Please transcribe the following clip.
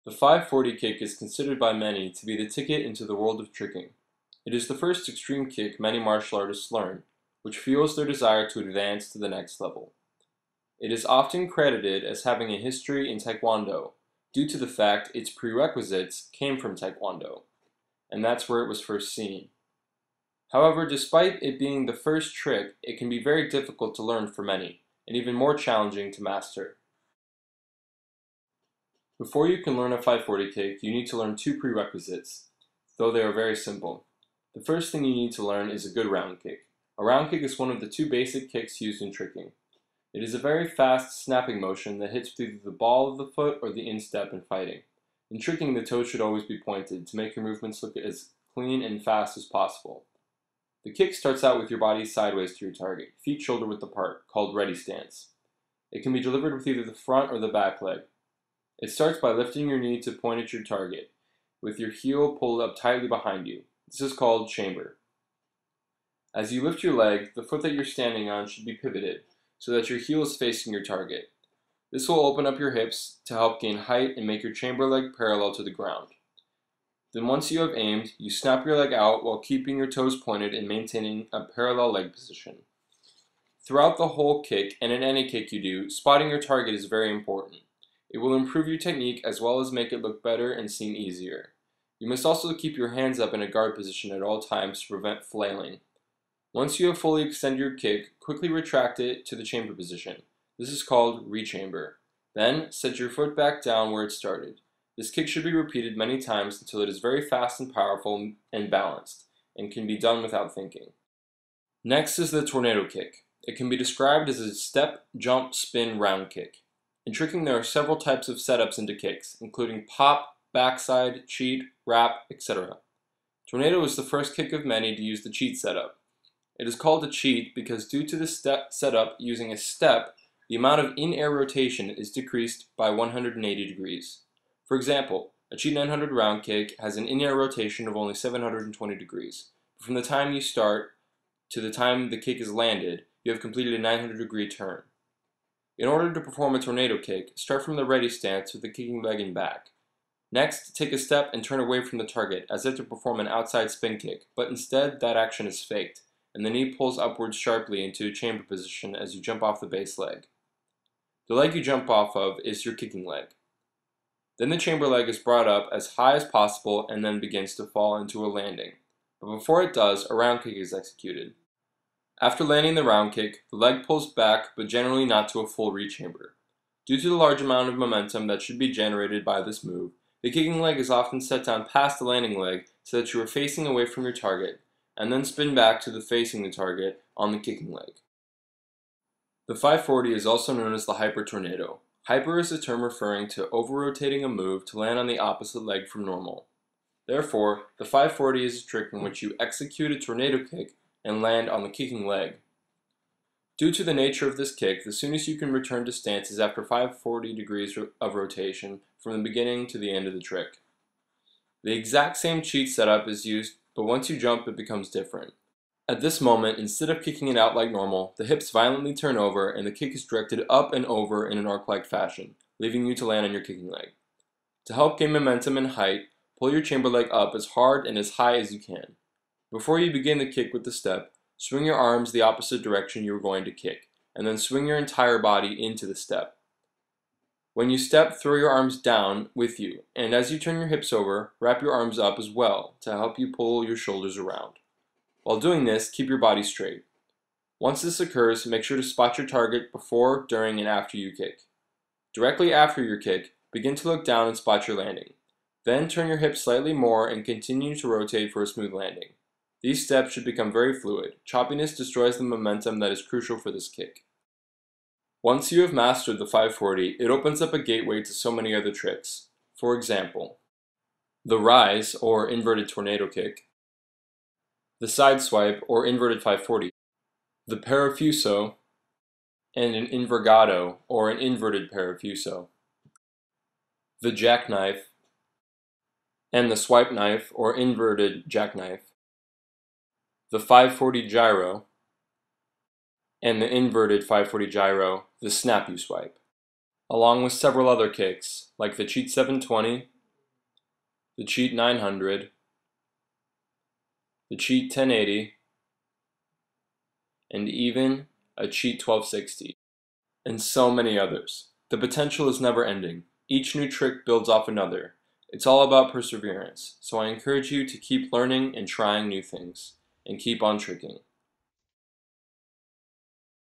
The 540 kick is considered by many to be the ticket into the world of tricking. It is the first extreme kick many martial artists learn, which fuels their desire to advance to the next level. It is often credited as having a history in Taekwondo, due to the fact its prerequisites came from Taekwondo, and that's where it was first seen. However, despite it being the first trick, it can be very difficult to learn for many, and even more challenging to master. Before you can learn a 540 kick, you need to learn two prerequisites, though they are very simple. The first thing you need to learn is a good round kick. A round kick is one of the two basic kicks used in tricking. It is a very fast, snapping motion that hits with either the ball of the foot or the instep in fighting. In tricking, the toe should always be pointed to make your movements look as clean and fast as possible. The kick starts out with your body sideways to your target, feet shoulder width apart, called ready stance. It can be delivered with either the front or the back leg. It starts by lifting your knee to point at your target, with your heel pulled up tightly behind you. This is called chamber. As you lift your leg, the foot that you're standing on should be pivoted, so that your heel is facing your target. This will open up your hips to help gain height and make your chamber leg parallel to the ground. Then once you have aimed, you snap your leg out while keeping your toes pointed and maintaining a parallel leg position. Throughout the whole kick, and in any kick you do, spotting your target is very important. It will improve your technique as well as make it look better and seem easier. You must also keep your hands up in a guard position at all times to prevent flailing. Once you have fully extended your kick, quickly retract it to the chamber position. This is called rechamber. Then, set your foot back down where it started. This kick should be repeated many times until it is very fast and powerful and balanced, and can be done without thinking. Next is the tornado kick. It can be described as a step, jump, spin, round kick. In tricking, there are several types of setups into kicks, including pop, backside, cheat, wrap, etc. Tornado is the first kick of many to use the cheat setup. It is called a cheat because due to the step setup using a step, the amount of in-air rotation is decreased by 180 degrees. For example, a cheat 900 round kick has an in-air rotation of only 720 degrees. But from the time you start to the time the kick is landed, you have completed a 900-degree turn. In order to perform a tornado kick, start from the ready stance with the kicking leg and back. Next, take a step and turn away from the target as if to perform an outside spin kick, but instead that action is faked, and the knee pulls upwards sharply into a chamber position as you jump off the base leg. The leg you jump off of is your kicking leg. Then the chamber leg is brought up as high as possible and then begins to fall into a landing. But before it does, a round kick is executed. After landing the round kick, the leg pulls back, but generally not to a full rechamber. Due to the large amount of momentum that should be generated by this move, the kicking leg is often set down past the landing leg so that you are facing away from your target, and then spin back to the facing the target on the kicking leg. The 540 is also known as the hyper tornado. Hyper is a term referring to over-rotating a move to land on the opposite leg from normal. Therefore, the 540 is a trick in which you execute a tornado kick and land on the kicking leg. Due to the nature of this kick, the soonest you can return to stance is after 540 degrees of rotation from the beginning to the end of the trick. The exact same cheat setup is used, but once you jump it becomes different. At this moment, instead of kicking it out like normal, the hips violently turn over and the kick is directed up and over in an arc-like fashion, leaving you to land on your kicking leg. To help gain momentum and height, pull your chamber leg up as hard and as high as you can. Before you begin the kick with the step, swing your arms the opposite direction you are going to kick, and then swing your entire body into the step. When you step, throw your arms down with you, and as you turn your hips over, wrap your arms up as well to help you pull your shoulders around. While doing this, keep your body straight. Once this occurs, make sure to spot your target before, during, and after you kick. Directly after your kick, begin to look down and spot your landing. Then turn your hips slightly more and continue to rotate for a smooth landing. These steps should become very fluid. Choppiness destroys the momentum that is crucial for this kick. Once you have mastered the 540, it opens up a gateway to so many other tricks. For example, the rise or inverted tornado kick, the side swipe or inverted 540, the parafuso, and an invergado or an inverted parafuso, the jackknife, and the swipe knife or inverted jackknife, the 540 gyro, and the inverted 540 gyro, the snap you swipe, along with several other kicks like the cheat 720, the cheat 900, the cheat 1080, and even a cheat 1260, and so many others. The potential is never ending. Each new trick builds off another. It's all about perseverance, so I encourage you to keep learning and trying new things, and keep on tricking.